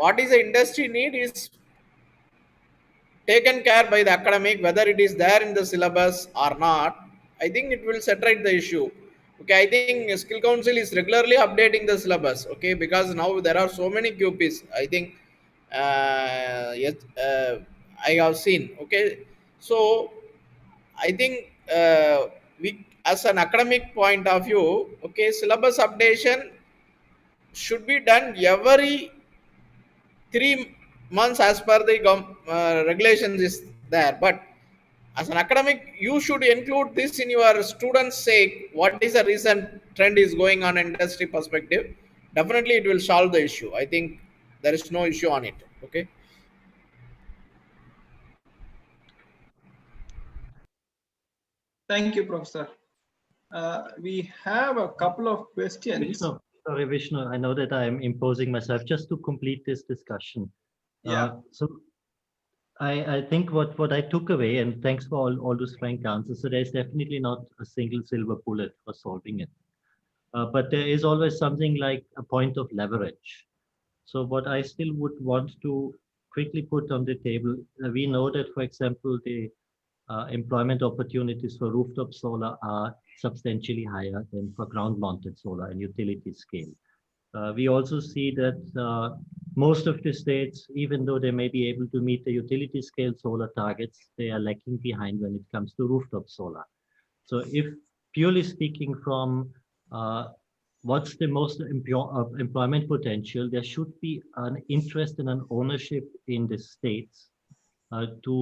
what is the industry need is taken care by the academic, whether it is there in the syllabus or not. I think it will set right the issue. Okay, I think Skill Council is regularly updating the syllabus, okay, because now there are so many QPs. I think yes, I have seen, okay. So I think we, as an academic point of view, okay, syllabus updation should be done every 3 months as per the regulations is there. But as an academic, you should include this in your students' sake. What is the recent trend is going on industry perspective? Definitely, it will solve the issue. I think there is no issue on it. Okay. Thank you, Professor. We have a couple of questions. Vishnu, sorry, Vishnu, I know that I am imposing myself just to complete this discussion. Yeah. So I think what I took away, and thanks for all those frank answers, so there's definitely not a single silver bullet for solving it. But there is always something like a point of leverage. So what I still would want to quickly put on the table, we know that, for example, the employment opportunities for rooftop solar are substantially higher than for ground-mounted solar and utility scale. We also see that most of the states, even though they may be able to meet the utility scale solar targets, they are lagging behind when it comes to rooftop solar. So if purely speaking from what's the most employment potential, there should be an interest and an ownership in the states to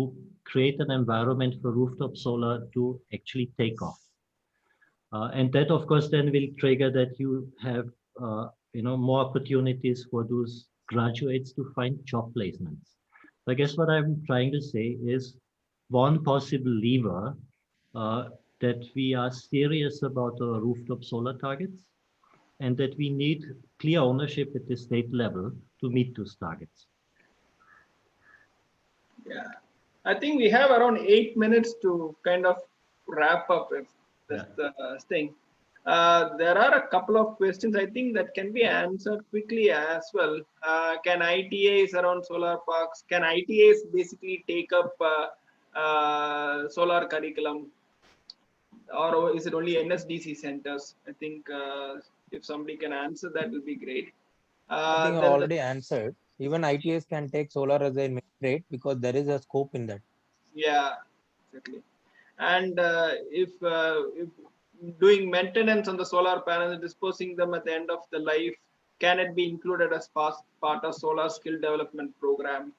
create an environment for rooftop solar to actually take off. And that, of course, then will trigger that you have more opportunities for those graduates to find job placements. So I guess what I'm trying to say is one possible lever that we are serious about our rooftop solar targets, and that we need clear ownership at the state level to meet those targets. Yeah, I think we have around 8 minutes to kind of wrap up this thing. There are a couple of questions I think that can be answered quickly as well. Can ITAs around solar parks, can ITAs basically take up solar curriculum, or is it only NSDC centers? I think if somebody can answer, that will be great. I think I already answered. Even ITAs can take solar as a rate because there is a scope in that. Yeah, exactly. And if doing maintenance on the solar panels, disposing them at the end of the life, can it be included as part of solar skill development program?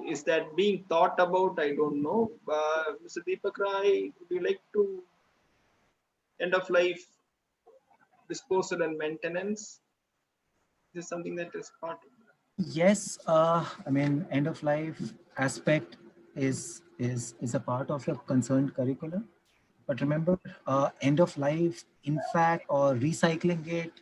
Is that being thought about? I don't know. Mr. Deepak Rai, would you like to end of life disposal and maintenance? Is this something that is part of that? Yes, I mean, end of life aspect is a part of your concerned curriculum. But remember, end of life, in fact, or recycling it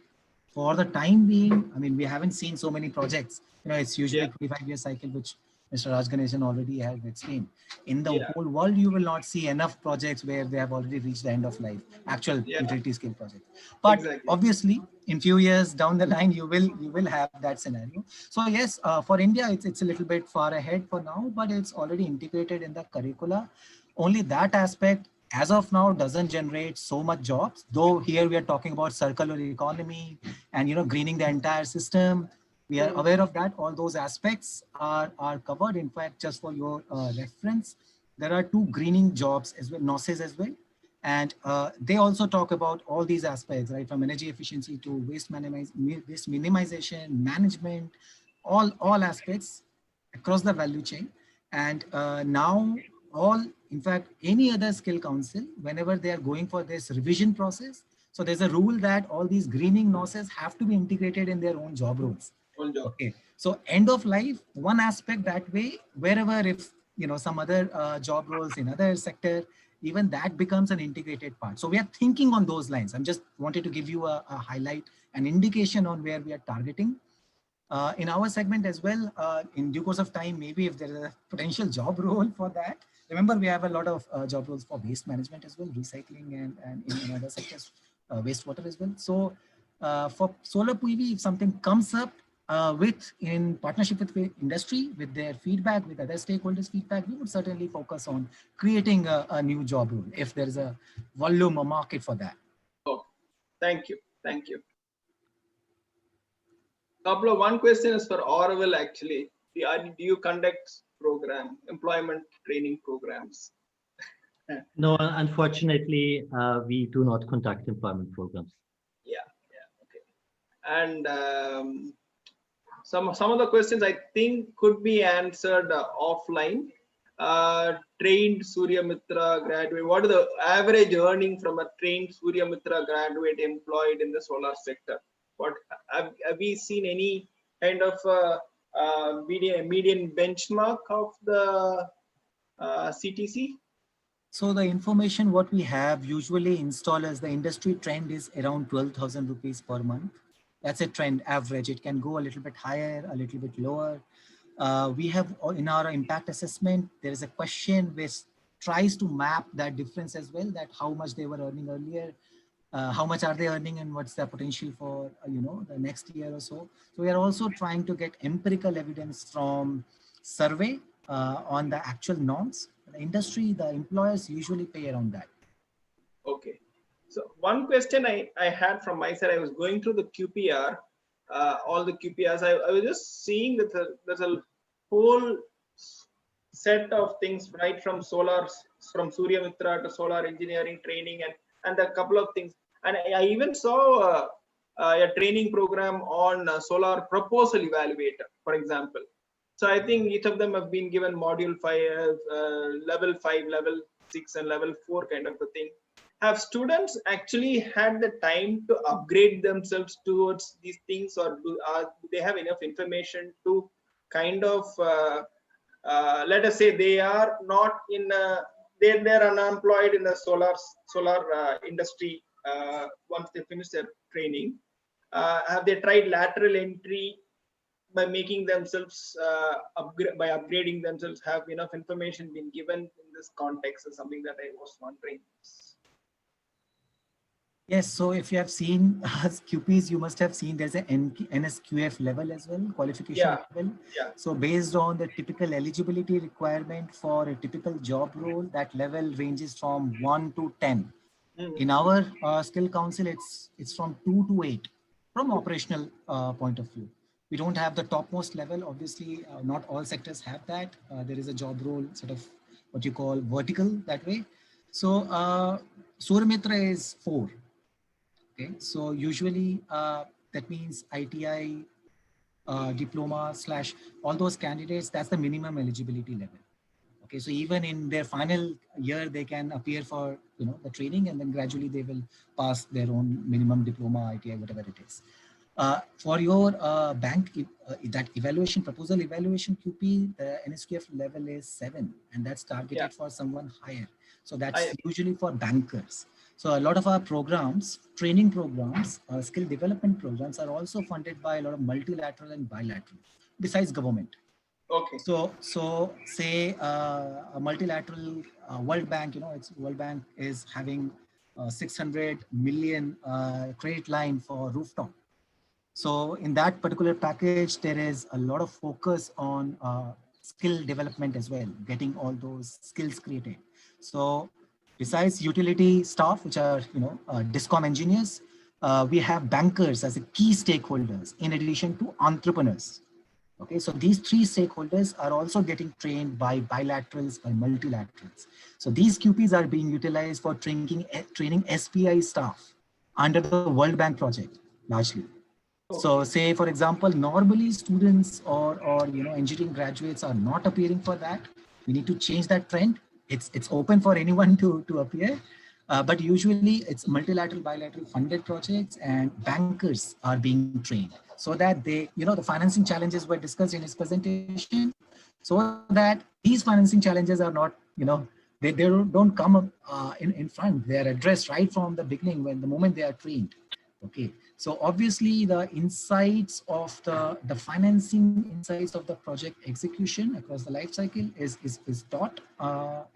for the time being, I mean, we haven't seen so many projects. You know, it's usually Yeah. 25-year cycle, which Mr. Raj Ganesan already has explained. In the Yeah. whole world, you will not see enough projects where they have already reached the end of life, actual Yeah. utility scale projects. But Exactly. obviously, in few years down the line, you will have that scenario. So yes, for India, it's a little bit far ahead for now, but it's already integrated in the curricula. Only that aspect, as of now, doesn't generate so much jobs. Though here we are talking about circular economy and greening the entire system. We are aware of that. All those aspects are covered. In fact, just for your reference, there are 2 greening jobs as well, NOSes as well. And they also talk about all these aspects, right? From energy efficiency to waste minimization, management, all aspects across the value chain. And now in fact, any other skill council, whenever they are going for this revision process, so there's a rule that all these greening NOSes have to be integrated in their own job roles. Okay, so end of life, one aspect that way, wherever if some other job roles in other sector, even that becomes an integrated part. So we are thinking on those lines. I'm just wanted to give you a highlight, an indication on where we are targeting. In our segment as well, in due course of time, maybe if there is a potential job role for that. Remember, we have a lot of job roles for waste management as well, recycling and in other sectors, wastewater as well. So for solar PV, if something comes up in partnership with industry, with their feedback, with other stakeholders' feedback, we would certainly focus on creating a new job role if there is a volume or market for that. Oh, thank you. Thank you. One question is for Auroville actually. Do you conduct employment training programs? No, unfortunately, we do not conduct employment programs. Yeah, okay. And some of the questions I think could be answered offline. Trained Surya Mitra graduate, what is the average earning from a trained Surya Mitra graduate employed in the solar sector? What have we seen any kind of median benchmark of the CTC? So the information what we have, usually installers, the industry trend is around 12,000 rupees per month. That's a trend average. It can go a little bit higher, a little bit lower. We have in our impact assessment, there is a question which tries to map that difference as well, that how much they were earning earlier, how much are they earning and what's their potential for, the next year or so. So we are also trying to get empirical evidence from survey on the actual norms. The industry, the employers usually pay around that. Okay. So one question I had from my side, I was going through the QPR, all the QPRs. I was just seeing that there's a whole set of things, right from Surya Mitra to solar engineering training and a couple of things. And I even saw a training program on solar proposal evaluator, for example. So I think each of them have been given module 5, level 5, level 6, and level 4 kind of a thing. Have students actually had the time to upgrade themselves towards these things, or do they have enough information to kind of, let us say they are not in, they're unemployed in the solar industry once they finish their training? Have they tried lateral entry by making themselves upgrading themselves? Have enough information been given in this context is something that I was wondering. Yes, so if you have seen QPs, you must have seen there's an NSQF level as well, qualification level. Yeah. So based on the typical eligibility requirement for a typical job role, that level ranges from 1 to 10. In our skill council, it's from 2 to 8 from operational point of view. We don't have the topmost level. Obviously, not all sectors have that. There is a job role, sort of what you call vertical that way. So Surya Mitra is 4. Okay, so usually that means ITI, diploma / all those candidates, that's the minimum eligibility level. Okay, so even in their final year, they can appear for the training, and then gradually they will pass their own minimum diploma, ITI, whatever it is. For your bank, that proposal evaluation QP, the NSQF level is 7, and that's targeted for someone higher. So that's usually for bankers. So a lot of our programs, training programs, skill development programs are also funded by a lot of multilateral and bilateral, besides government. Okay. So say a multilateral World Bank, World Bank is having 600 million credit line for rooftop. So in that particular package, there is a lot of focus on skill development as well, getting all those skills created. So besides utility staff, which are DISCOM engineers, we have bankers as a key stakeholders in addition to entrepreneurs. Okay, so these three stakeholders are also getting trained by bilaterals, by multilaterals. So these QPs are being utilized for training SPI staff under the World Bank project, largely. So say, for example, normally students or engineering graduates are not appearing for that. We need to change that trend. It's open for anyone to appear. But usually it's multilateral, bilateral funded projects, and bankers are being trained so that they, the financing challenges were discussed in his presentation, so that these financing challenges are not, they don't come in front. They are addressed right from the beginning when the moment they are trained. Okay, so obviously the insights of the financing insights of the project execution across the life cycle is taught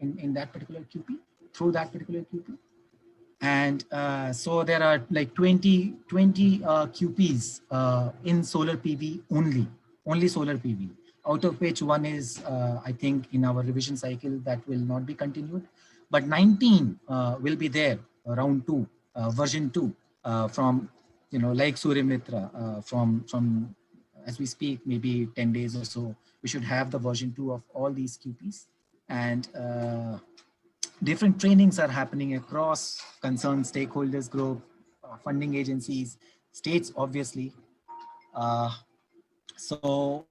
in that particular QP, through that particular QP. And so there are like 20 QPs in solar PV only solar PV, out of which one is, I think, in our revision cycle that will not be continued, but 19 will be there, round 2, version 2, from, like Surya Mitra, from as we speak, maybe 10 days or so, we should have the version 2 of all these QPs. And different trainings are happening across concerned stakeholders group, funding agencies, states, obviously. So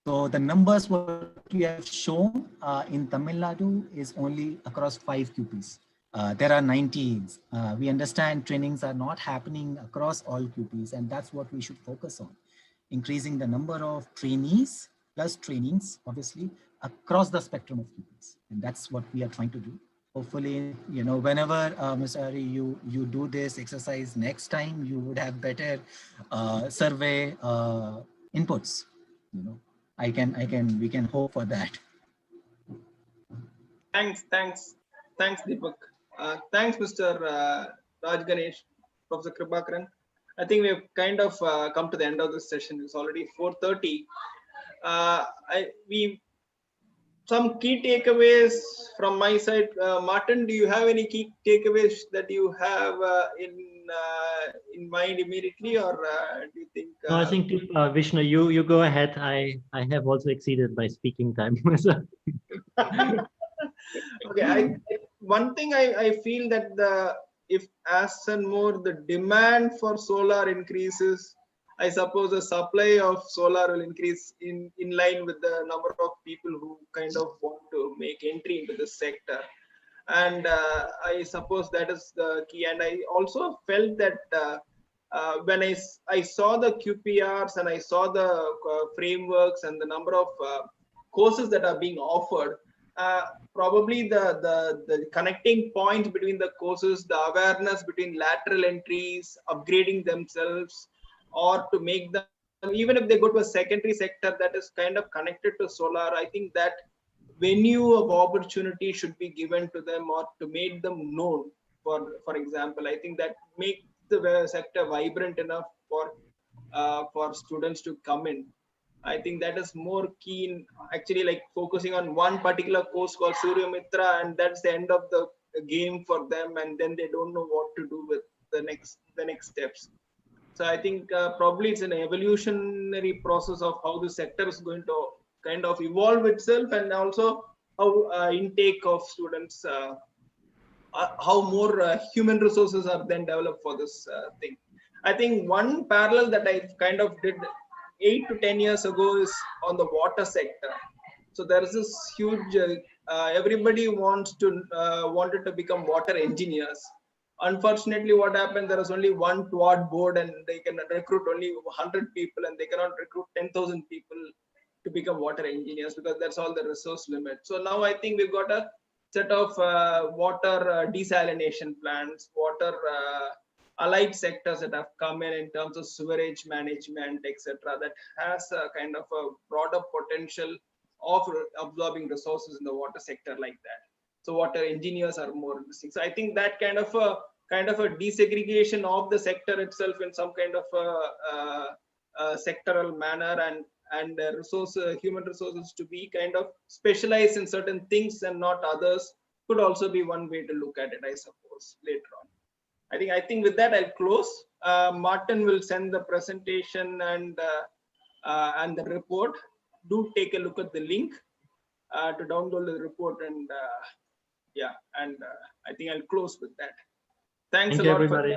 the numbers what we have shown in Tamil Nadu is only across 5 QPs. There are 19s. We understand trainings are not happening across all QPs, and that's what we should focus on. Increasing the number of trainees plus trainings, obviously, across the spectrum of QPs. And that's what we are trying to do. Hopefully, whenever, Mr. Hari, you do this exercise next time, you would have better survey inputs. We can hope for that. Thanks, Deepak. Thanks, Mr. Raj Ganesh, Professor Kripakaran. I think we've kind of come to the end of this session. It's already 4:30. Some key takeaways from my side. Martin, do you have any key takeaways that you have in mind immediately, or do you think? No, I think Vishnu, you go ahead. I have also exceeded my speaking time. Okay, one thing I feel that if as and more the demand for solar increases, I suppose the supply of solar will increase in line with the number of people who kind of want to make entry into this sector. And I suppose that is the key. And I also felt that when I saw the QPRs and I saw the frameworks and the number of courses that are being offered, probably the connecting points between the courses, the awareness between lateral entries, upgrading themselves, or to make them, even if they go to a secondary sector that is kind of connected to solar, I think that venue of opportunity should be given to them, or to make them known. For example, I think that makes the sector vibrant enough for students to come in. I think that is more keen, actually, like focusing on one particular course called Surya Mitra, and that's the end of the game for them, and then they don't know what to do with the next steps. So I think probably it's an evolutionary process of how the sector is going to kind of evolve itself, and also how intake of students, how more human resources are then developed for this thing. I think one parallel that I kind of did 8 to 10 years ago is on the water sector. So there is this huge, everybody wanted to become water engineers. Unfortunately, what happened, there is only one TWAD board, and they can recruit only 100 people, and they cannot recruit 10,000 people to become water engineers, because that's all the resource limit. So now I think we've got a set of water desalination plants, water allied sectors that have come in terms of sewerage management, etc., that has a kind of a broader potential of absorbing resources in the water sector like that. So water engineers are more interesting. So I think that kind of a desegregation of the sector itself in some kind of a sectoral manner, and human resources to be kind of specialized in certain things and not others, could also be one way to look at it, I suppose, later on. I think with that I'll close. Martin will send the presentation and the report. Do take a look at the link to download the report, and yeah, and I think I'll close with that. Thanks a lot, everybody.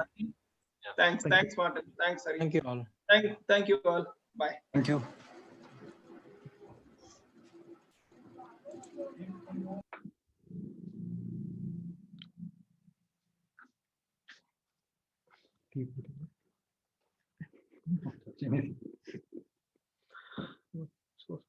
Thanks, Martin. Thanks, Hari. Thank you all. Thank you all. Bye. Thank you. So